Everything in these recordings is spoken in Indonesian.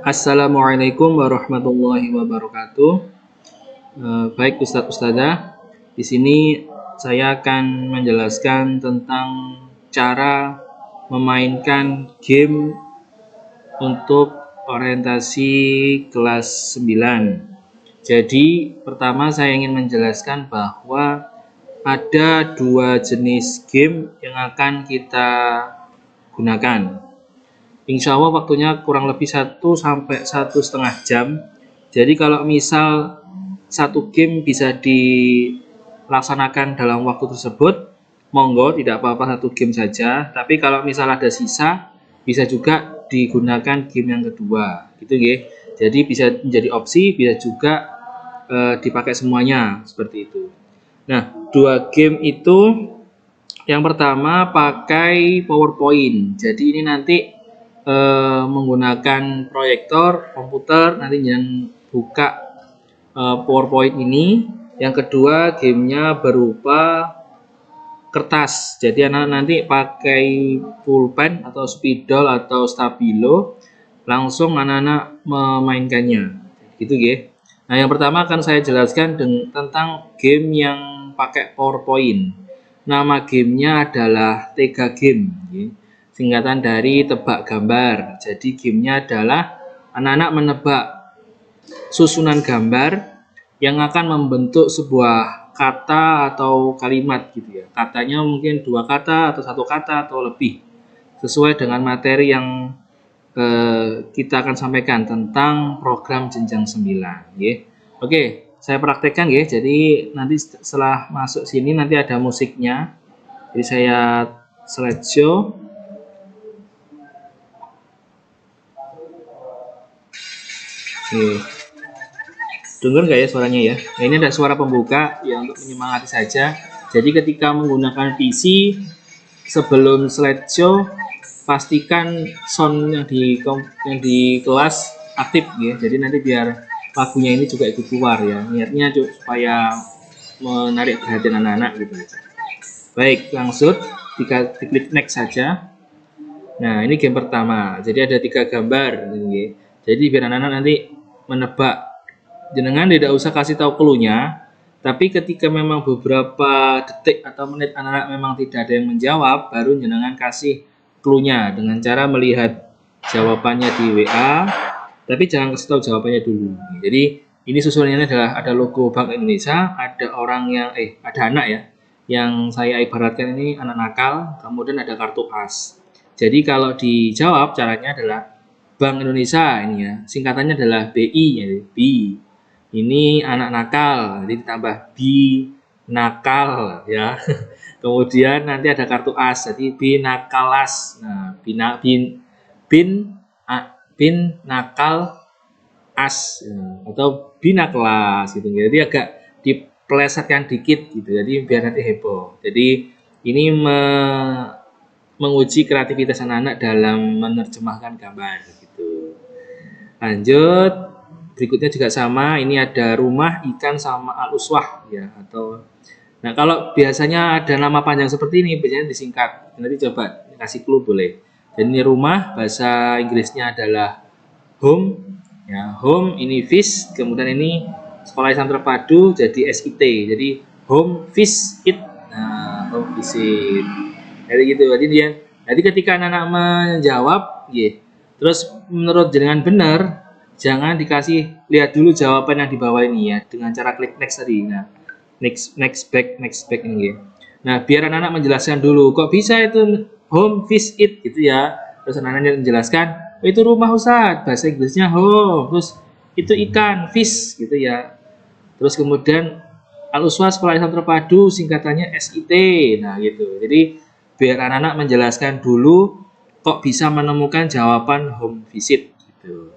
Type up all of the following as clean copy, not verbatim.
Assalamualaikum warahmatullahi wabarakatuh. Baik Ustadz Ustadzah, di sini saya akan menjelaskan tentang cara memainkan game untuk orientasi kelas 9. Jadi pertama saya ingin menjelaskan bahwa ada dua jenis game yang akan kita gunakan. Insya Allah waktunya kurang lebih 1 sampai 1,5 jam. Jadi kalau misal satu game bisa dilaksanakan dalam waktu tersebut, monggo tidak apa-apa satu game saja. Tapi kalau misal ada sisa, bisa juga digunakan game yang kedua, gitu ya. Jadi bisa menjadi opsi, bisa juga dipakai semuanya seperti itu. Nah, dua game itu yang pertama pakai PowerPoint. Jadi ini nanti menggunakan proyektor komputer, nanti yang buka PowerPoint ini. Yang kedua gamenya berupa kertas, jadi anak nanti pakai pulpen atau spidol atau stabilo, langsung anak-anak memainkannya gitu ya. Nah yang pertama akan saya jelaskan tentang game yang pakai PowerPoint. Nama gamenya adalah Tega Game ya. Singkatan dari tebak gambar. Jadi gamenya adalah anak-anak menebak susunan gambar yang akan membentuk sebuah kata atau kalimat gitu ya. Katanya mungkin 2 kata atau 1 kata atau lebih, sesuai dengan materi yang kita akan sampaikan tentang program jenjang 9 ya. Oke, saya praktekkan ya. Jadi nanti setelah masuk sini nanti ada musiknya. Jadi saya slideshow. Oke. Dengar nggak ya suaranya ya? Nah, ini ada suara pembuka ya untuk menyemangati saja. Jadi ketika menggunakan PC sebelum slideshow pastikan sound yang di kelas aktif ya. Jadi nanti biar lagunya ini juga ikut keluar ya. Niatnya supaya menarik perhatian anak-anak gitu. Baik, langsung diklik next saja. Nah, ini game pertama. Jadi ada 3 gambar gitu ya. Jadi biar anak-anak nanti menebak. Jenengan tidak usah kasih tahu clue-nya, tapi ketika memang beberapa detik atau menit anak-anak memang tidak ada yang menjawab, baru jenengan kasih clue-nya dengan cara melihat jawabannya di WA, tapi jangan kasih tahu jawabannya dulu. Jadi ini susunannya adalah ada logo Bank Indonesia, ada orang yang ada anak ya, yang saya ibaratkan ini anak nakal, kemudian ada kartu as. Jadi kalau dijawab caranya adalah Bank Indonesia ini ya, singkatannya adalah BI ya, BI. Ini anak nakal, jadi ditambah bi nakal ya. Kemudian nanti ada kartu as, jadi binakalas. Nah, bin nakal as atau binaklas gitu. Jadi agak dipelesetkan dikit gitu. Jadi biar nanti heboh. Jadi ini menguji kreativitas anak-anak dalam menerjemahkan gambar gitu. Lanjut. Berikutnya juga sama, ini ada rumah, ikan, sama al-uswah ya, atau nah kalau biasanya ada nama panjang seperti ini biasanya disingkat. Nanti coba kasih clue boleh. Dan ini rumah, bahasa Inggrisnya adalah home ya, home ini fish, kemudian ini sekolah Islam terpadu jadi SIT, jadi home fish it. Nah, home fish it. Jadi gitu. Jadi ketika anak-anak menjawab ya, terus menurut jenengan benar, jangan dikasih lihat dulu jawaban yang di bawah ini ya, dengan cara klik next tadi. Nah, next back ini ya. Nah, biar anak-anak menjelaskan dulu, kok bisa itu home fish it gitu ya. Terus anak-anak menjelaskan, oh, itu rumah Ustaz, bahasa Inggrisnya home, terus itu ikan fish gitu ya. Terus kemudian al-uswah sekolah Islam terpadu singkatannya SIT. Nah, gitu. Jadi biar anak-anak menjelaskan dulu kok bisa menemukan jawaban home visit gitu.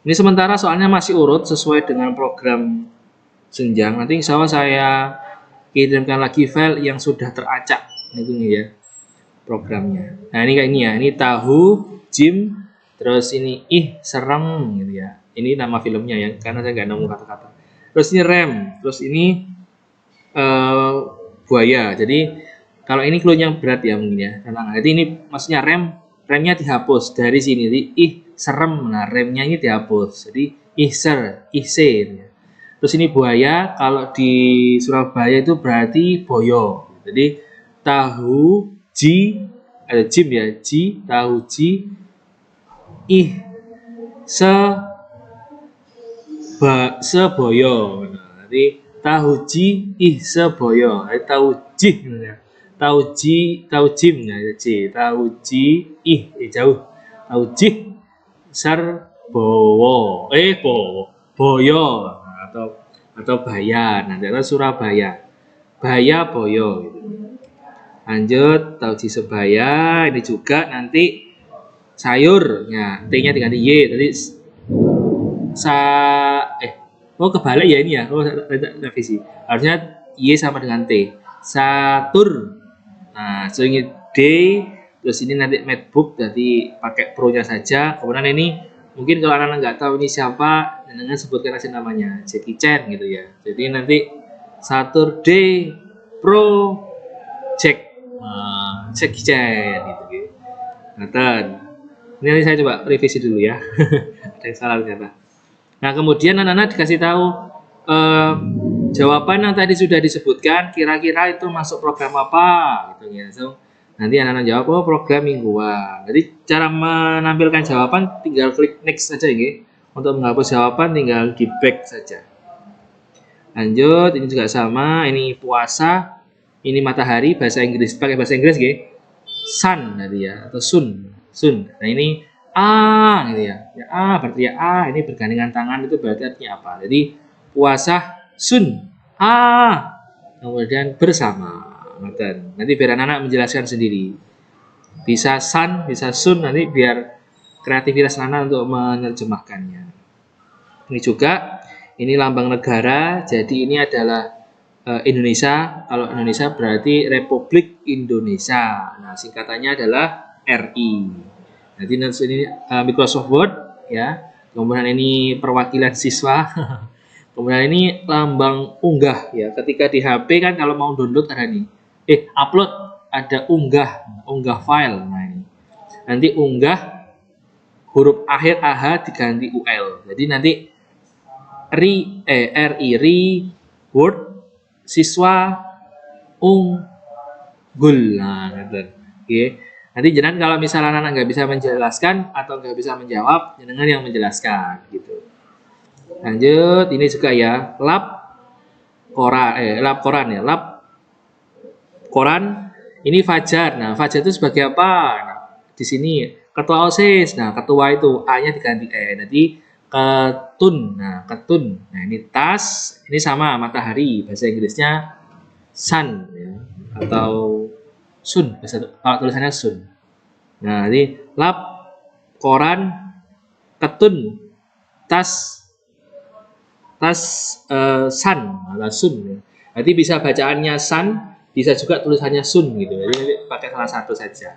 Ini sementara soalnya masih urut sesuai dengan program jenjang. Nanti insya Allah saya kirimkan lagi file yang sudah teracak itu ya programnya. Nah ini kayak ini ya, ini tahu Jim, terus ini serem gitu ya. Ini nama filmnya ya, karena saya nggak nemu kata-kata. Terus ini rem, terus ini buaya. Jadi kalau ini clue-nya berat ya mungkin ya. Jadi ini maksudnya rem remnya dihapus dari sini. Jadi ih serem, nah remnya ini dihapus. Jadi ihser, ihse. Terus ini buaya, kalau di Surabaya itu berarti boyo. Jadi tahu ji, ada jim ya, ji, tahu ji, ih se seboyo. Nah, jadi tahu ji ih seboyo. Jadi tahu ji, tahu ji, tahu jim, nah, ji, tahu ji ih jauh, tahu ji serbowo, boyo, nah, atau baya. Nanti ada Surabaya, baya boyo. Gitu. Lanjut tahu ji sebaya, ini juga nanti sayurnya, t-nya diganti y. Tadi kebalik ya ini ya. Revisi. Harusnya Y sama dengan T. Satur. Nah, so ini D, terus ini nanti MacBook, jadi pakai Pro-nya saja. Kemudian ini mungkin kalau anak-anak nggak tahu ini siapa, dengan sebutkan aja namanya, Jackie Chan gitu ya. Jadi nanti Satur D Pro Jack, Jackie Chan gitu. Nah, ini saya coba revisi dulu ya. Ada yang salah ternyata. Nah, kemudian anak-anak dikasih tahu jawaban yang tadi sudah disebutkan, kira-kira itu masuk program apa gitu ya. So, nanti anak-anak jawab, oh program mingguan. Jadi cara menampilkan jawaban tinggal klik next saja ya. Untuk menghapus jawaban tinggal di back saja. Lanjut, ini juga sama, ini puasa, ini matahari, bahasa Inggris, pakai bahasa Inggris ya. Sun tadi ya, atau sun. Nah, ini gitu ya. Ya berarti ya ini bergandengan tangan, itu berarti artinya apa? Jadi puasa sun kemudian bersama. Nanti biar anak-anak menjelaskan sendiri. Bisa sun, bisa sun, nanti biar kreativitas anak untuk menerjemahkannya. Ini juga ini lambang negara. Jadi ini adalah Indonesia. Kalau Indonesia berarti Republik Indonesia. Nah, singkatannya adalah RI. Nanti ini Microsoft Word ya. Kemudian ini perwakilan siswa. Kemudian ini lambang unggah ya. Ketika di HP kan kalau mau download ada nih. Upload ada unggah file. Nah, ini. Nanti unggah huruf akhir AH diganti UL. Jadi nanti RI Word siswa unggul. Nah, oke. Nanti jangan kalau misalnya anak nggak bisa menjelaskan atau nggak bisa menjawab, jangan yang menjelaskan gitu. Lanjut, ini juga ya lab koran ya, lab koran. Ini Fajar. Nah, Fajar itu sebagai apa? Nah, di sini ketua OSIS. Nah, ketua itu A-nya diganti E. Nanti ketun. Nah, ketun. Nah, ini tas. Ini sama matahari. Bahasa Inggrisnya sun ya, atau sun. Kalau tulisannya sun. Nah, ini lap, koran, ketun, tas sun atau sun. Ya. Nanti bisa bacaannya sun, bisa juga tulisannya sun gitu. Jadi pakai salah satu saja.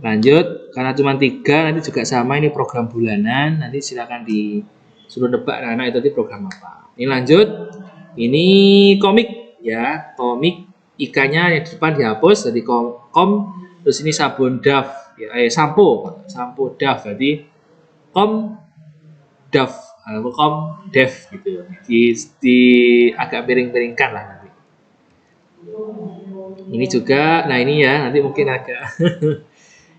Lanjut, karena cuma 3, nanti juga sama, ini program bulanan. Nanti silakan disuruh nebak anak itu di program apa. Ini lanjut, ini komik ya, komik. Ikannya yang di depan dihapus, jadi kom. Terus ini sabun Dove ya, sampo Dove, jadi kom Dev gitu. Di agak piring-piringkan lah nanti. Ini juga, nah ini ya, nanti mungkin agak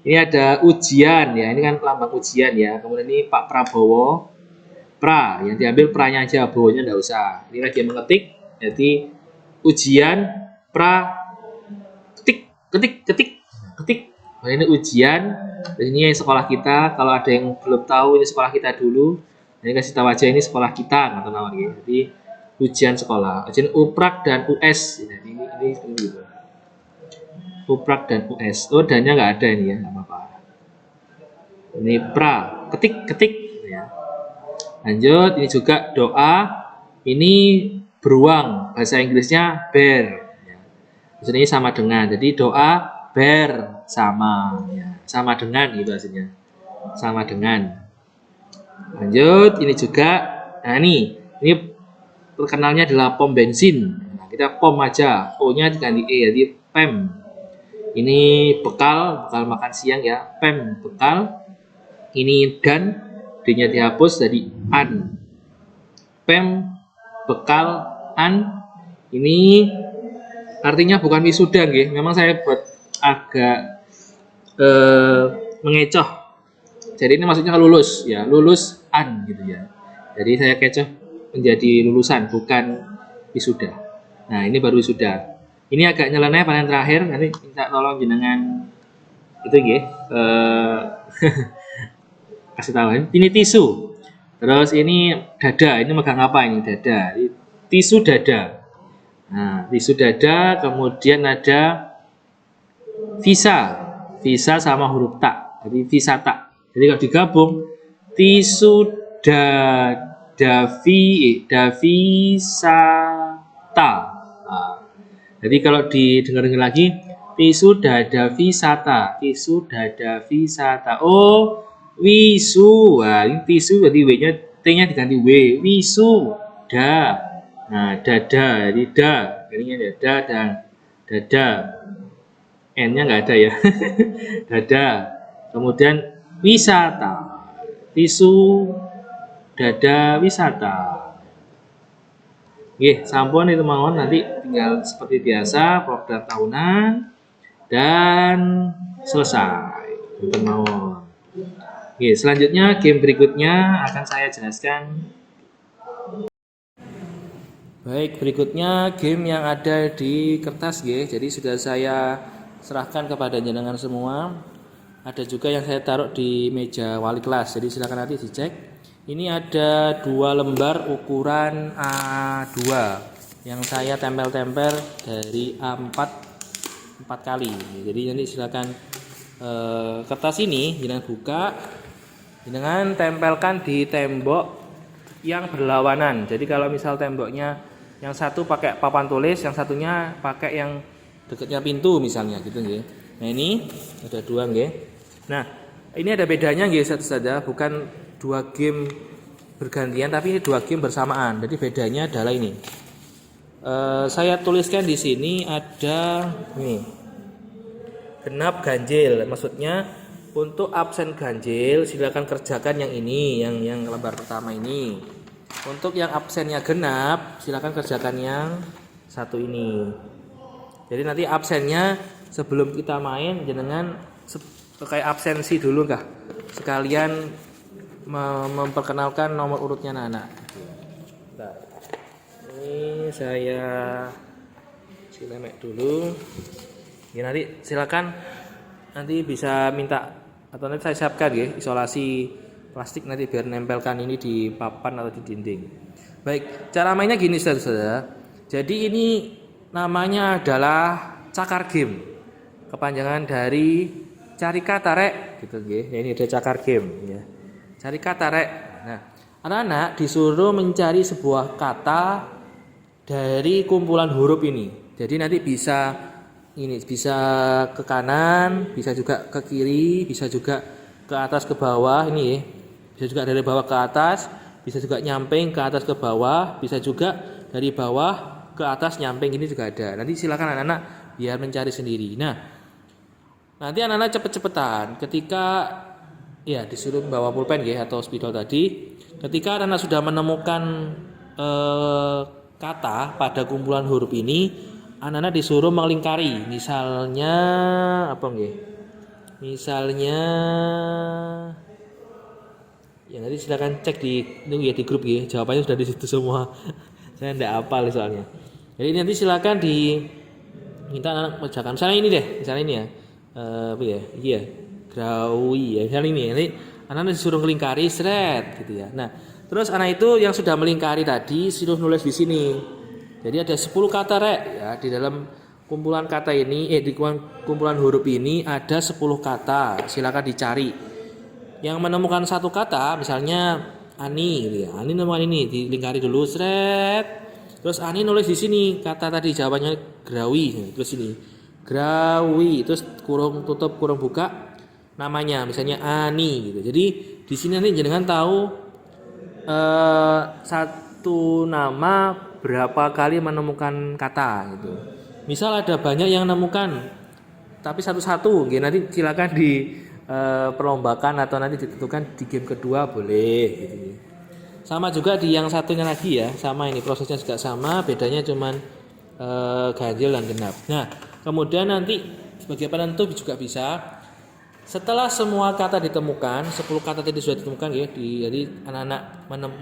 ini ada ujian ya, ini kan lambang ujian ya. Kemudian ini Pak Prabowo, yang diambil pra-nya aja, bowonya enggak usah. Ini lagi mengetik, jadi ujian ketik. Nah, ini ujian. Ini sekolah kita. Kalau ada yang belum tahu, ini sekolah kita dulu. Ini kasih tahu aja, ini sekolah kita atau nama gitu. Jadi ujian sekolah, ujian uprak dan US. Ini gitu. Uprak dan US. Oh, dannya nggak ada ini ya, nggak apa-apa. Ini pra, ketik ya. Lanjut, ini juga doa. Ini beruang, bahasa Inggrisnya bear. Terus ini sama dengan, jadi doa bersama, ya. Sama dengan gitu hasilnya, sama dengan. Lanjut, ini juga, nah ini terkenalnya adalah pom bensin. Nah, kita pom aja, O-nya diganti E, jadi PEM. Ini bekal makan siang ya. Pem bekal. Ini dan, D-nya dihapus jadi an. Pem bekal an. Ini artinya bukan wisuda nggih. Memang saya buat agak mengecoh. Jadi ini maksudnya lulus ya, lulus an gitu ya. Jadi saya kecoh menjadi lulusan bukan wisuda. Nah, ini baru wisuda. Ini agak nyeleneh paling terakhir, nanti minta tolong jenengan itu nggih. Kasih tahu ini tisu. Terus ini dada, ini megang apa ini dada? Tisu dada. Nah, tisu dada, kemudian ada visa. Visa sama huruf tak. Jadi visa tak. Jadi kalau digabung tisu davisata. Nah, jadi kalau didengar lagi tisu dada visata, tisu dada visata. Oh, wisu. Wah, ini tisu jadi W-nya T-nya diganti W. Wisu da. Nah, dada, jadi da. Ini dada dan dada. N-nya nggak ada ya. Dada. Kemudian wisata. Tisu dada wisata. Oke, sampun itu mawon, nanti tinggal seperti biasa program tahunan dan selesai. Itu mawon. Oke, selanjutnya game berikutnya akan saya jelaskan. Baik, berikutnya game yang ada di kertas G. Jadi sudah saya serahkan kepada jenengan semua. Ada juga yang saya taruh di meja wali kelas. Jadi silakan nanti dicek. Ini ada 2 lembar ukuran A2 yang saya tempel-tempel dari A4 4 kali. Jadi nanti silakan kertas ini jenengan buka, jenengan tempelkan di tembok yang berlawanan. Jadi kalau misal temboknya yang satu pakai papan tulis, yang satunya pakai yang dekatnya pintu misalnya gitu nggih. Nah, ini ada 2 nggih. Nah, ini ada bedanya nggih saudara, bukan 2 game bergantian tapi ini 2 game bersamaan. Jadi bedanya adalah ini. Saya tuliskan di sini ada nih. Genap ganjil. Maksudnya untuk absen ganjil silakan kerjakan yang ini, yang lembar pertama ini. Untuk yang absennya genap silakan kerjakan yang satu ini. Jadi nanti absennya sebelum kita main jenengan kayak absensi dulu kah? Sekalian memperkenalkan nomor urutnya anak-anak. Nah, ini saya silemek dulu. Ya, nanti silakan nanti bisa minta atau nanti saya siapkan ya isolasi plastik nanti biar nempelkan ini di papan atau di dinding. Baik, cara mainnya gini saudara. Jadi ini namanya adalah cakar game. Kepanjangan dari cari kata rek gitu nggih. Ya, ini ada cakar game ya. Cari kata rek. Nah, anak-anak disuruh mencari sebuah kata dari kumpulan huruf ini. Jadi nanti bisa ke kanan, bisa juga ke kiri, bisa juga ke atas ke bawah ini ya. Bisa juga dari bawah ke atas, bisa juga nyamping ke atas ke bawah, bisa juga dari bawah ke atas nyamping, ini juga ada. Nanti silakan anak-anak biar mencari sendiri. Nah, nanti anak-anak cepet-cepetan ketika ya disuruh bawa pulpen ya atau spidol tadi. Ketika anak-anak sudah menemukan kata pada kumpulan huruf ini, anak-anak disuruh melingkari. Misalnya apa nggih? Misalnya ya nanti silakan cek di grup ya. Jawabannya sudah di situ semua. Saya enggak hafal soalnya. Jadi nanti silakan minta anak mengerjakan. Misalnya ini deh, misalnya ini ya. Apa ya? Iya. Grawi ya. Misalnya ini. Nanti anak-anak disuruh melingkari seret gitu ya. Nah, terus anak itu yang sudah melingkari tadi suruh nulis di sini. Jadi ada 10 kata rek ya, di dalam kumpulan kata ini di kumpulan huruf ini ada 10 kata. Silakan dicari. Yang menemukan satu kata misalnya Ani gitu ya. Ani nemukan ini, dilingkari dulu seret. Terus Ani nulis di sini kata tadi jawabannya grawi. Terus ini. Grawi, terus kurung tutup kurung buka namanya misalnya Ani gitu. Jadi di sini nanti jenengan tahu satu nama berapa kali menemukan kata gitu. Misal ada banyak yang menemukan tapi satu-satu. Nggih, nanti silakan di perlombakan atau nanti ditentukan di game kedua boleh gitu. Sama juga di yang satunya lagi ya, sama ini prosesnya juga sama, bedanya cuman ganjil dan genap. Nah, kemudian nanti sebagai penentu juga bisa setelah semua kata ditemukan, 10 kata tadi sudah ditemukan ya, jadi anak-anak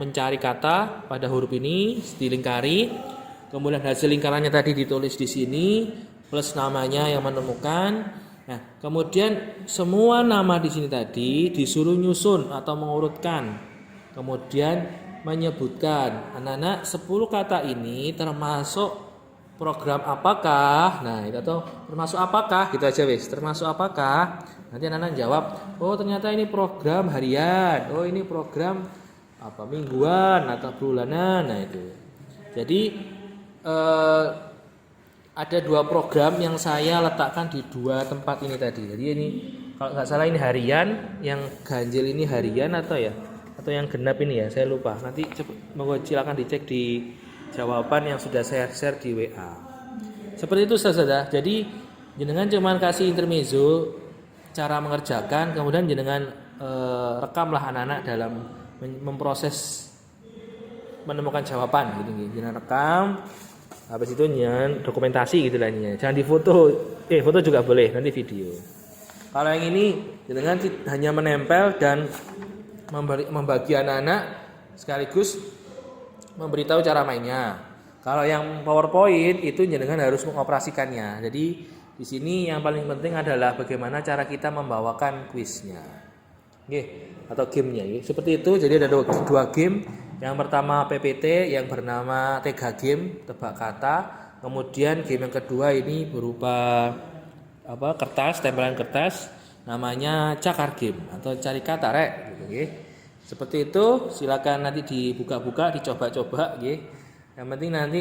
mencari kata pada huruf ini dilingkari, kemudian hasil lingkarannya tadi ditulis di sini plus namanya yang menemukan. Nah, kemudian semua nama di sini tadi disuruh nyusun atau mengurutkan. Kemudian menyebutkan anak-anak 10 kata ini termasuk program apakah? Nah, itu atau termasuk apakah? Gitu aja wis. Termasuk apakah? Nanti anak-anak jawab, "Oh, ternyata ini program harian. Oh, ini program apa mingguan atau bulanan." Nah, itu. Jadi ada 2 program yang saya letakkan di 2 tempat ini tadi. Jadi ini kalau nggak salah ini harian, yang ganjil ini harian atau yang genap ini ya, saya lupa. Nanti silakan dicek di jawaban yang sudah saya share di WA. Seperti itu saudara. Jadi jenengan cuma kasih intermezzo cara mengerjakan, kemudian jenengan rekamlah anak-anak dalam memproses menemukan jawaban gitu. Jenengan rekam. Habis itu nyan dokumentasi gitu lah nya. Jangan difoto. Foto juga boleh, nanti video. Kalau yang ini dengan hanya menempel dan membagi anak-anak sekaligus memberitahu cara mainnya. Kalau yang PowerPoint itu jenengan harus mengoperasikannya. Jadi di sini yang paling penting adalah bagaimana cara kita membawakan kuisnya. Nggih, atau gamenya nggih. Seperti itu. Jadi ada 2 game. Yang pertama PPT yang bernama Tega Game, tebak kata. Kemudian game yang kedua ini berupa kertas, tempelan kertas, namanya Cakar Game atau cari kata rek gitu nggih. Seperti itu, silakan nanti dibuka-buka, dicoba-coba nggih. Yang penting nanti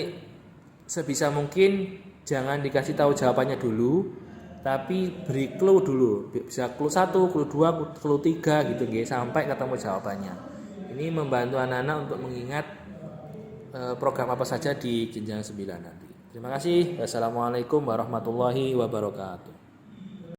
sebisa mungkin jangan dikasih tahu jawabannya dulu, tapi beri clue dulu. Bisa clue 1, clue 2, clue 3 gitu nggih sampai ketemu jawabannya. Ini membantu anak-anak untuk mengingat program apa saja di jenjang 9 nanti. Terima kasih. Wassalamualaikum warahmatullahi wabarakatuh.